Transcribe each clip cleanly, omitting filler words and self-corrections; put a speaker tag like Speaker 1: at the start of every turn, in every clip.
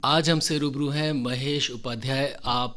Speaker 1: आज हमसे रूबरू हैं महेश उपाध्याय। आप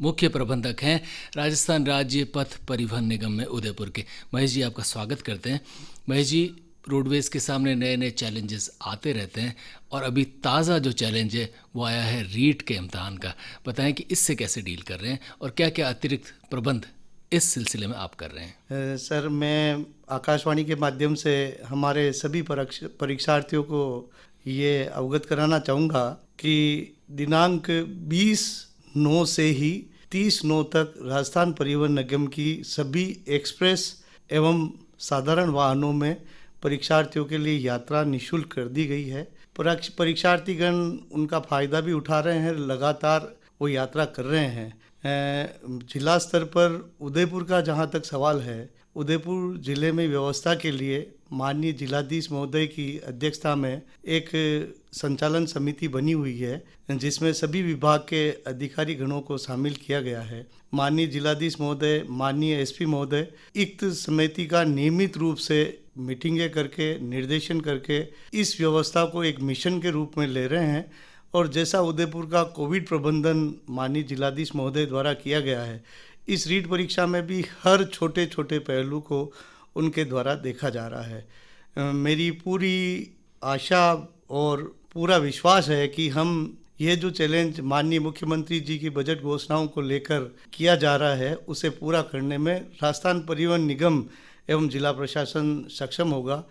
Speaker 1: मुख्य प्रबंधक हैं राजस्थान राज्य पथ परिवहन निगम में उदयपुर के। महेश जी, आपका स्वागत करते हैं। महेश जी, रोडवेज़ के सामने नए नए चैलेंजेस आते रहते हैं और अभी ताज़ा जो चैलेंज है वो आया है रीट के इम्तहान का। बताएं कि इससे कैसे डील कर रहे हैं और क्या क्या अतिरिक्त प्रबंध इस सिलसिले में आप कर रहे हैं।
Speaker 2: सर, मैं आकाशवाणी के माध्यम से हमारे सभी परीक्षार्थियों को ये अवगत कराना चाहूँगा कि दिनांक 20/9 से ही 30/9 तक राजस्थान परिवहन निगम की सभी एक्सप्रेस एवं साधारण वाहनों में परीक्षार्थियों के लिए यात्रा निःशुल्क कर दी गई है। परीक्षार्थीगण उनका फ़ायदा भी उठा रहे हैं, लगातार वो यात्रा कर रहे हैं। जिला स्तर पर उदयपुर का जहाँ तक सवाल है, उदयपुर जिले में व्यवस्था के लिए माननीय जिलाधीश महोदय की अध्यक्षता में एक संचालन समिति बनी हुई है, जिसमें सभी विभाग के अधिकारी गणों को शामिल किया गया है। माननीय जिलाधीश महोदय, माननीय एसपी महोदय इस समिति का नियमित रूप से मीटिंगें करके, निर्देशन करके इस व्यवस्था को एक मिशन के रूप में ले रहे हैं। और जैसा उदयपुर का कोविड प्रबंधन माननीय जिलाधीश महोदय द्वारा किया गया है, इस रीट परीक्षा में भी हर छोटे छोटे पहलू को उनके द्वारा देखा जा रहा है। मेरी पूरी आशा और पूरा विश्वास है कि हम ये जो चैलेंज माननीय मुख्यमंत्री जी की बजट घोषणाओं को लेकर किया जा रहा है, उसे पूरा करने में राजस्थान परिवहन निगम एवं जिला प्रशासन सक्षम होगा।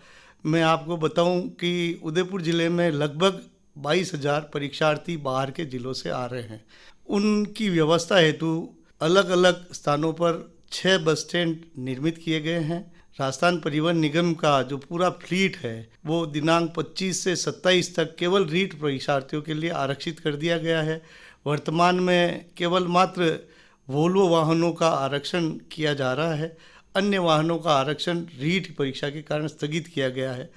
Speaker 2: मैं आपको बताऊं कि उदयपुर जिले में लगभग 22,000 परीक्षार्थी बाहर के जिलों से आ रहे हैं। उनकी व्यवस्था हेतु अलग अलग स्थानों पर 6 बस स्टैंड निर्मित किए गए हैं। राजस्थान परिवहन निगम का जो पूरा फ्लीट है वो दिनांक 25 से 27 तक केवल रीट परीक्षार्थियों के लिए आरक्षित कर दिया गया है। वर्तमान में केवल मात्र वोल्वो वाहनों का आरक्षण किया जा रहा है। अन्य वाहनों का आरक्षण रीट परीक्षा के कारण स्थगित किया गया है।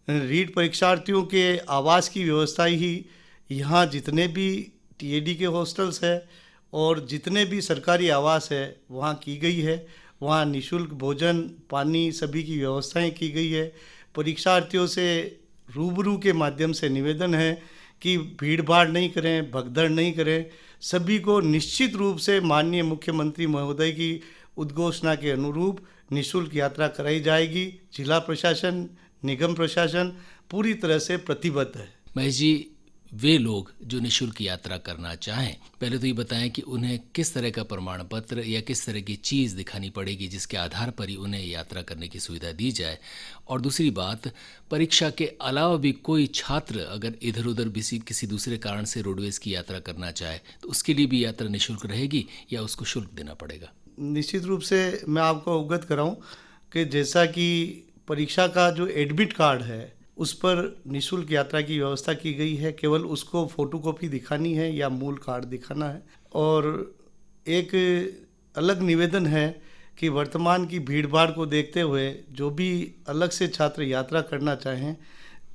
Speaker 2: रीट परीक्षार्थियों के आवास की व्यवस्था ही यहाँ जितने भी टीएडी के हॉस्टल्स है और जितने भी सरकारी आवास है वहाँ की गई है। वहाँ निःशुल्क भोजन, पानी सभी की व्यवस्थाएं की गई है। परीक्षार्थियों से रूबरू के माध्यम से निवेदन है कि भीड़ भाड़ नहीं करें, भगदड़ नहीं करें। सभी को निश्चित रूप से माननीय मुख्यमंत्री महोदय की उद्घोषणा के अनुरूप निःशुल्क यात्रा कराई जाएगी। जिला प्रशासन, निगम प्रशासन पूरी तरह से प्रतिबद्ध है।
Speaker 1: महेश जी, वे लोग जो निःशुल्क यात्रा करना चाहें, पहले तो ये बताएं कि उन्हें किस तरह का प्रमाण पत्र या किस तरह की चीज़ दिखानी पड़ेगी जिसके आधार पर ही उन्हें यात्रा करने की सुविधा दी जाए। और दूसरी बात, परीक्षा के अलावा भी कोई छात्र अगर इधर उधर किसी दूसरे कारण से रोडवेज़ की यात्रा करना चाहे तो उसके लिए भी यात्रा निःशुल्क रहेगी या उसको शुल्क देना पड़ेगा?
Speaker 2: निश्चित रूप से मैं आपको अवगत कराऊं कि जैसा कि परीक्षा का जो एडमिट कार्ड है उस पर निःशुल्क यात्रा की व्यवस्था की गई है। केवल उसको फोटोकॉपी दिखानी है या मूल कार्ड दिखाना है। और एक अलग निवेदन है कि वर्तमान की भीड़ भाड़ को देखते हुए जो भी अलग से छात्र यात्रा करना चाहें,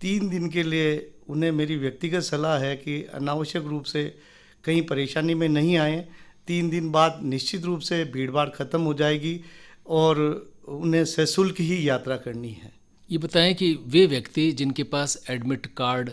Speaker 2: 3 दिन के लिए उन्हें मेरी व्यक्तिगत सलाह है कि अनावश्यक रूप से कहीं परेशानी में नहीं आएँ। 3 दिन बाद निश्चित रूप से भीड़ भाड़ खत्म हो जाएगी और उन्हें सशुल्क ही यात्रा करनी है।
Speaker 1: ये बताएं कि वे व्यक्ति जिनके पास एडमिट कार्ड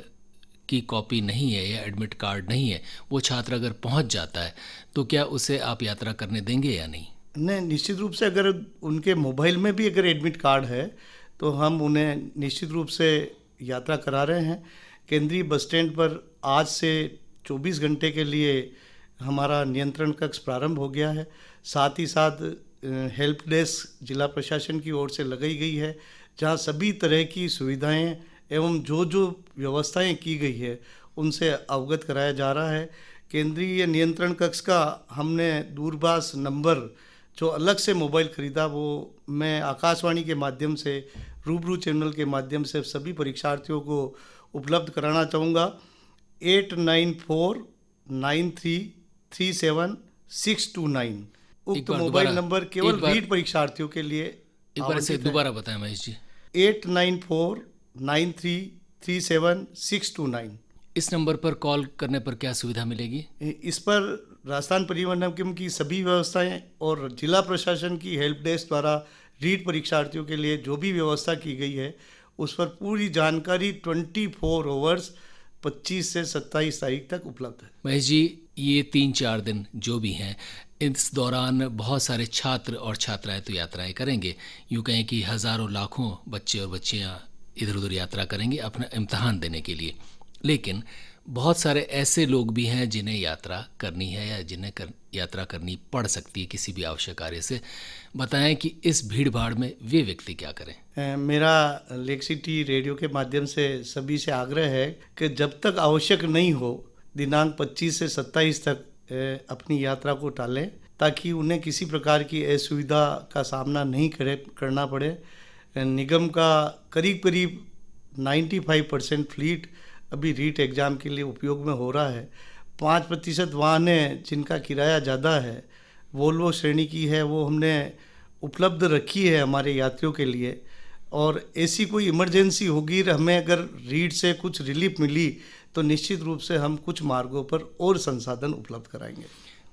Speaker 1: की कॉपी नहीं है या एडमिट कार्ड नहीं है, वो छात्र अगर पहुंच जाता है तो क्या उसे आप यात्रा करने देंगे या नहीं?
Speaker 2: नहीं, निश्चित रूप से अगर उनके मोबाइल में भी अगर एडमिट कार्ड है तो हम उन्हें निश्चित रूप से यात्रा करा रहे हैं। केंद्रीय बस स्टैंड पर आज से 24 घंटे के लिए हमारा नियंत्रण कक्ष प्रारंभ हो गया है। साथ ही साथ हेल्प डेस्क जिला प्रशासन की ओर से लगाई गई है, जहाँ सभी तरह की सुविधाएं एवं जो जो व्यवस्थाएं की गई है उनसे अवगत कराया जा रहा है। केंद्रीय नियंत्रण कक्ष का हमने दूरभाष नंबर जो अलग से मोबाइल खरीदा, वो मैं आकाशवाणी के माध्यम से, रूबरू चैनल के माध्यम से सभी परीक्षार्थियों को उपलब्ध कराना चाहूँगा। 8949337629 उक्त मोबाइल नंबर केवल रीट परीक्षार्थियों के लिए।
Speaker 1: एक बार इसे दोबारा बताएं महेश जी।
Speaker 2: 8949337629।
Speaker 1: इस नंबर पर कॉल करने पर क्या सुविधा मिलेगी?
Speaker 2: इस पर राजस्थान परिवहन निगम की सभी व्यवस्थाएं और जिला प्रशासन की हेल्प डेस्क द्वारा रीट परीक्षार्थियों के लिए जो भी व्यवस्था की गई है उस पर पूरी जानकारी 24 आवर्स 25 से 27 तारीख तक उपलब्ध है।
Speaker 1: महेश जी, ये 3-4 दिन जो भी हैं, इस दौरान बहुत सारे छात्र और छात्राएं तो यात्राएं करेंगे। यूँ कहें कि हज़ारों लाखों बच्चे और बच्चियां इधर उधर यात्रा करेंगे अपना इम्तहान देने के लिए। लेकिन बहुत सारे ऐसे लोग भी हैं जिन्हें यात्रा करनी है या जिन्हें यात्रा करनी पड़ सकती है किसी भी आवश्यक कार्य से। बताएं कि इस भीड़ भाड़ में वे व्यक्ति क्या करें।
Speaker 2: मेरा लेक सिटी रेडियो के माध्यम से सभी से आग्रह है कि जब तक आवश्यक नहीं हो दिनांक 25 से 27 तक अपनी यात्रा को टालें, ताकि उन्हें किसी प्रकार की असुविधा का सामना नहीं करना पड़े। निगम का करीब करीब 95% फ्लीट अभी रीट एग्ज़ाम के लिए उपयोग में हो रहा है। 5% वाहनें जिनका किराया ज़्यादा है, वोल्वो श्रेणी की है, वो हमने उपलब्ध रखी है हमारे यात्रियों के लिए। और ऐसी कोई इमरजेंसी होगी, हमें अगर रीट से कुछ रिलीफ मिली तो निश्चित रूप से हम कुछ मार्गों पर और संसाधन उपलब्ध कराएंगे।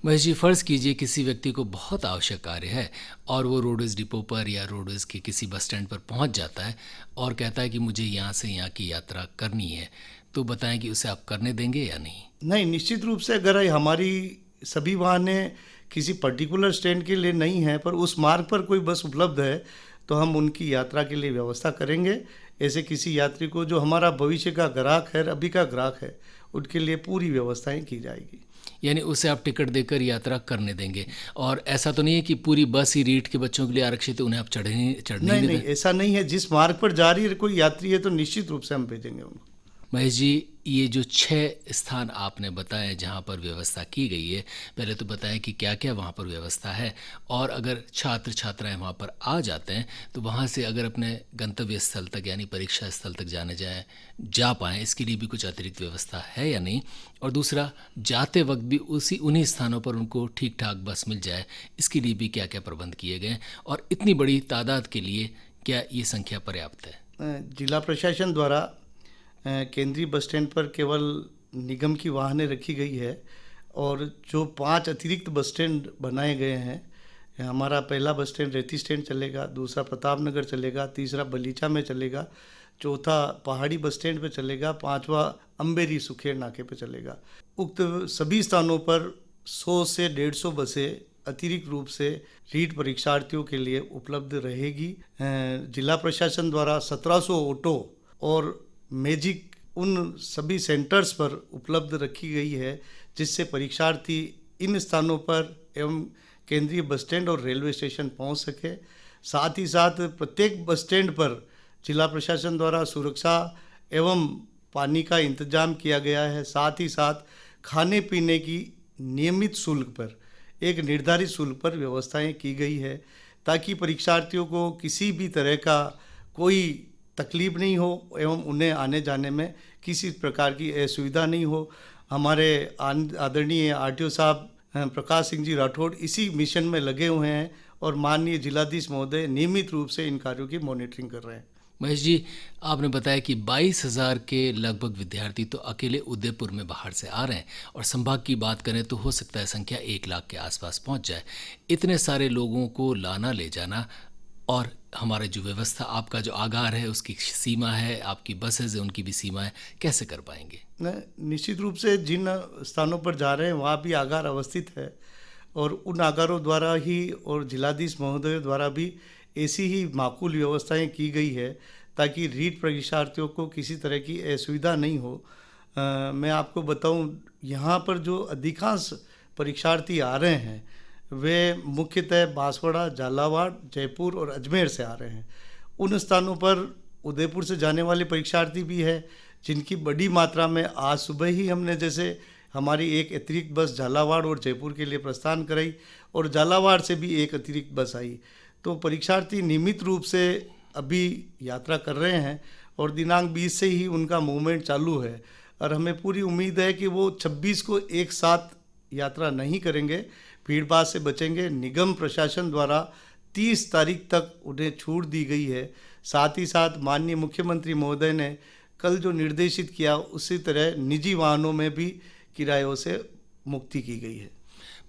Speaker 1: महेश जी, फ़र्ज़ कीजिए किसी व्यक्ति को बहुत आवश्यक कार्य है और वो रोडवेज़ डिपो पर या रोडवेज़ के किसी बस स्टैंड पर पहुंच जाता है और कहता है कि मुझे यहाँ से यहाँ की यात्रा करनी है, तो बताएं कि उसे आप करने देंगे या नहीं?
Speaker 2: नहीं, निश्चित रूप से अगर हमारी सभी वाहनें किसी पर्टिकुलर स्टैंड के लिए नहीं है पर उस मार्ग पर कोई बस उपलब्ध है तो हम उनकी यात्रा के लिए व्यवस्था करेंगे। ऐसे किसी यात्री को जो हमारा भविष्य का ग्राहक है, अभी का ग्राहक है, उनके लिए पूरी व्यवस्थाएं की जाएगी।
Speaker 1: यानी उसे आप टिकट देकर यात्रा करने देंगे। और ऐसा तो नहीं है कि पूरी बस ही रीट के बच्चों के लिए आरक्षित है, उन्हें आप चढ़ने
Speaker 2: नहीं, ऐसा नहीं है। जिस मार्ग पर जा रही है कोई यात्री है तो निश्चित रूप से हम भेजेंगे उनको।
Speaker 1: महेश जी, ये जो 6 स्थान आपने बताए जहाँ पर व्यवस्था की गई है, पहले तो बताएं कि क्या क्या वहाँ पर व्यवस्था है, और अगर छात्र छात्राएं वहाँ पर आ जाते हैं तो वहाँ से अगर अपने गंतव्य स्थल तक यानी परीक्षा स्थल तक जा पाएँ, इसके लिए भी कुछ अतिरिक्त व्यवस्था है या नहीं? और दूसरा, जाते वक्त भी उन्हीं स्थानों पर उनको ठीक ठाक बस मिल जाए, इसके लिए भी क्या क्या प्रबंध किए गए, और इतनी बड़ी तादाद के लिए क्या ये संख्या पर्याप्त है?
Speaker 2: जिला प्रशासन द्वारा केंद्रीय बस स्टैंड पर केवल निगम की वाहनें रखी गई है और जो 5 अतिरिक्त बस स्टैंड बनाए गए हैं, हमारा पहला बस स्टैंड रेती स्टैंड चलेगा, दूसरा प्रताप नगर चलेगा, तीसरा बलीचा में चलेगा, चौथा पहाड़ी बस स्टैंड पे चलेगा, 5वां अम्बेरी सुखेर नाके पे चलेगा। उक्त सभी स्थानों पर 100 से 150 बसें अतिरिक्त रूप से रीट परीक्षार्थियों के लिए उपलब्ध रहेगी। जिला प्रशासन द्वारा 1700 ऑटो और मैजिक उन सभी सेंटर्स पर उपलब्ध रखी गई है, जिससे परीक्षार्थी इन स्थानों पर एवं केंद्रीय बस स्टैंड और रेलवे स्टेशन पहुंच सके। साथ ही साथ प्रत्येक बस स्टैंड पर जिला प्रशासन द्वारा सुरक्षा एवं पानी का इंतजाम किया गया है। साथ ही साथ खाने पीने की नियमित शुल्क पर, एक निर्धारित शुल्क पर व्यवस्थाएं की गई है, ताकि परीक्षार्थियों को किसी भी तरह का कोई तकलीफ नहीं हो एवं उन्हें आने जाने में किसी प्रकार की असुविधा नहीं हो। हमारे आदरणीय आरटीओ साहब प्रकाश सिंह जी राठौड़ इसी मिशन में लगे हुए हैं और माननीय जिलाधीश महोदय नियमित रूप से इन कार्यों की मॉनिटरिंग कर रहे हैं।
Speaker 1: महेश जी, आपने बताया कि 22,000 के लगभग विद्यार्थी तो अकेले उदयपुर में बाहर से आ रहे हैं, और संभाग की बात करें तो हो सकता है संख्या 1 लाख के आसपास पहुंच जाए। इतने सारे लोगों को लाना ले जाना, और हमारे जो व्यवस्था, आपका जो आगार है उसकी सीमा है, आपकी बसेज है उनकी भी सीमा है, कैसे कर पाएंगे?
Speaker 2: निश्चित रूप से जिन स्थानों पर जा रहे हैं वहाँ भी आगार अवस्थित है और उन आगारों द्वारा ही और जिलाधीश महोदय द्वारा भी ऐसी ही माकूल व्यवस्थाएं की गई है ताकि रीट परीक्षार्थियों को किसी तरह की असुविधा नहीं हो। मैं आपको बताऊं, यहाँ पर जो अधिकांश परीक्षार्थी आ रहे हैं वे मुख्यतः बांसवाड़ा, झालावाड़, जयपुर और अजमेर से आ रहे हैं। उन स्थानों पर उदयपुर से जाने वाले परीक्षार्थी भी है, जिनकी बड़ी मात्रा में आज सुबह ही हमने जैसे हमारी एक अतिरिक्त बस झालावाड़ और जयपुर के लिए प्रस्थान कराई और झालावाड़ से भी एक अतिरिक्त बस आई। तो परीक्षार्थी नियमित रूप से अभी यात्रा कर रहे हैं और दिनांक 20 से ही उनका मूवमेंट चालू है और हमें पूरी उम्मीद है कि वो 26 को एक साथ यात्रा नहीं करेंगे, भीड़ भाड़ से बचेंगे। निगम प्रशासन द्वारा 30 तारीख तक उन्हें छूट दी गई है। साथ ही साथ माननीय मुख्यमंत्री महोदय ने कल जो निर्देशित किया उसी तरह निजी वाहनों में भी किरायों से मुक्ति की गई है।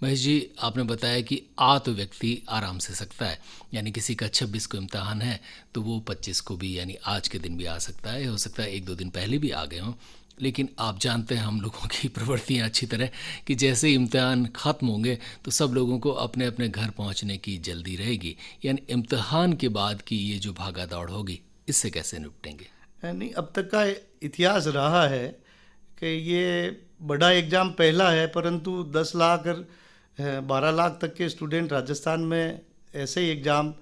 Speaker 1: महेश जी, आपने बताया कि आ तो व्यक्ति आराम से सकता है, यानी किसी का 26 को इम्तहान है तो वो 25 को भी यानी आज के दिन भी आ सकता है, हो सकता है 1-2 दिन पहले भी आ गए हों, लेकिन आप जानते हैं हम लोगों की प्रवृत्तियाँ अच्छी तरह कि जैसे ही इम्तिहान ख़त्म होंगे तो सब लोगों को अपने अपने घर पहुंचने की जल्दी रहेगी, यानी इम्तिहान के बाद की ये जो भागा दौड़ होगी इससे कैसे निपटेंगे?
Speaker 2: नहीं, अब तक का इतिहास रहा है कि ये बड़ा एग्ज़ाम पहला है, परंतु 10 लाख और 12 लाख तक के स्टूडेंट राजस्थान में ऐसे ही एग्ज़ाम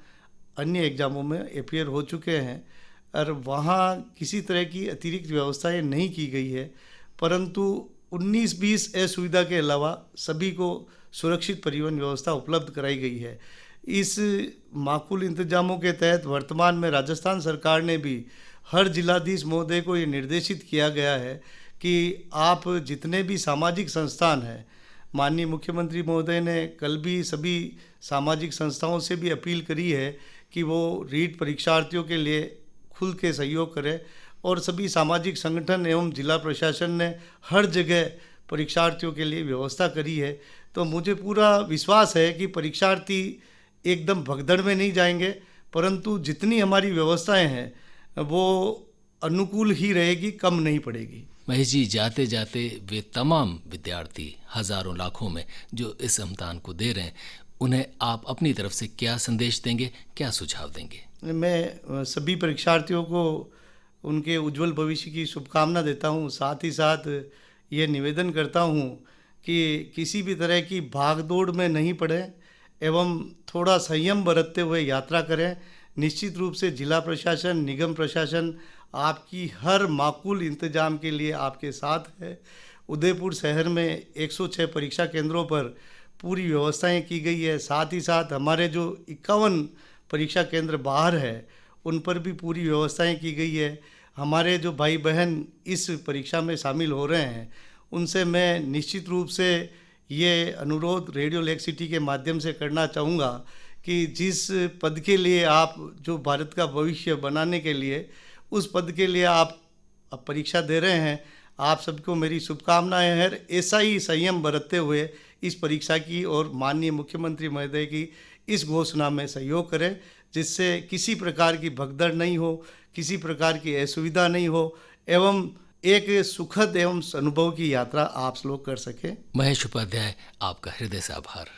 Speaker 2: अन्य एग्ज़ामों में अपीयर हो चुके हैं और वहाँ किसी तरह की अतिरिक्त व्यवस्थाएं नहीं की गई है, परंतु 19-20 असुविधा के अलावा सभी को सुरक्षित परिवहन व्यवस्था उपलब्ध कराई गई है। इस माकूल इंतजामों के तहत वर्तमान में राजस्थान सरकार ने भी हर जिलाधीश महोदय को ये निर्देशित किया गया है कि आप जितने भी सामाजिक संस्थान हैं, माननीय मुख्यमंत्री महोदय ने कल भी सभी सामाजिक संस्थाओं से भी अपील करी है कि वो रीट परीक्षार्थियों के लिए खुल के सहयोग करें, और सभी सामाजिक संगठन एवं जिला प्रशासन ने हर जगह परीक्षार्थियों के लिए व्यवस्था करी है। तो मुझे पूरा विश्वास है कि परीक्षार्थी एकदम भगदड़ में नहीं जाएंगे, परंतु जितनी हमारी व्यवस्थाएं हैं वो अनुकूल ही रहेगी, कम नहीं पड़ेगी।
Speaker 1: महेश जी, जाते जाते वे तमाम विद्यार्थी हज़ारों लाखों में जो इस इम्तिहान को दे रहे हैं, उन्हें आप अपनी तरफ से क्या संदेश देंगे, क्या सुझाव देंगे?
Speaker 2: मैं सभी परीक्षार्थियों को उनके उज्जवल भविष्य की शुभकामना देता हूँ। साथ ही साथ ये निवेदन करता हूँ कि किसी भी तरह की भागदौड़ में नहीं पड़े एवं थोड़ा संयम बरतते हुए यात्रा करें। निश्चित रूप से जिला प्रशासन, निगम प्रशासन आपकी हर माकूल इंतजाम के लिए आपके साथ है। उदयपुर शहर में 106 परीक्षा केंद्रों पर पूरी व्यवस्थाएं की गई है। साथ ही साथ हमारे जो 51 परीक्षा केंद्र बाहर है उन पर भी पूरी व्यवस्थाएं की गई है। हमारे जो भाई बहन इस परीक्षा में शामिल हो रहे हैं उनसे मैं निश्चित रूप से ये अनुरोध रेडियो लेक सिटी के माध्यम से करना चाहूँगा कि जिस पद के लिए आप, जो भारत का भविष्य बनाने के लिए, उस पद के लिए आप परीक्षा दे रहे हैं, आप सबको मेरी शुभकामनाएं हैं। ऐसा ही संयम बरतते हुए इस परीक्षा की और माननीय मुख्यमंत्री महोदय की इस घोषणा में सहयोग करें, जिससे किसी प्रकार की भगदड़ नहीं हो, किसी प्रकार की असुविधा नहीं हो एवं एक सुखद एवं अनुभव की यात्रा आप लोग कर सकें।
Speaker 1: महेश उपाध्याय, आपका हृदय से आभार।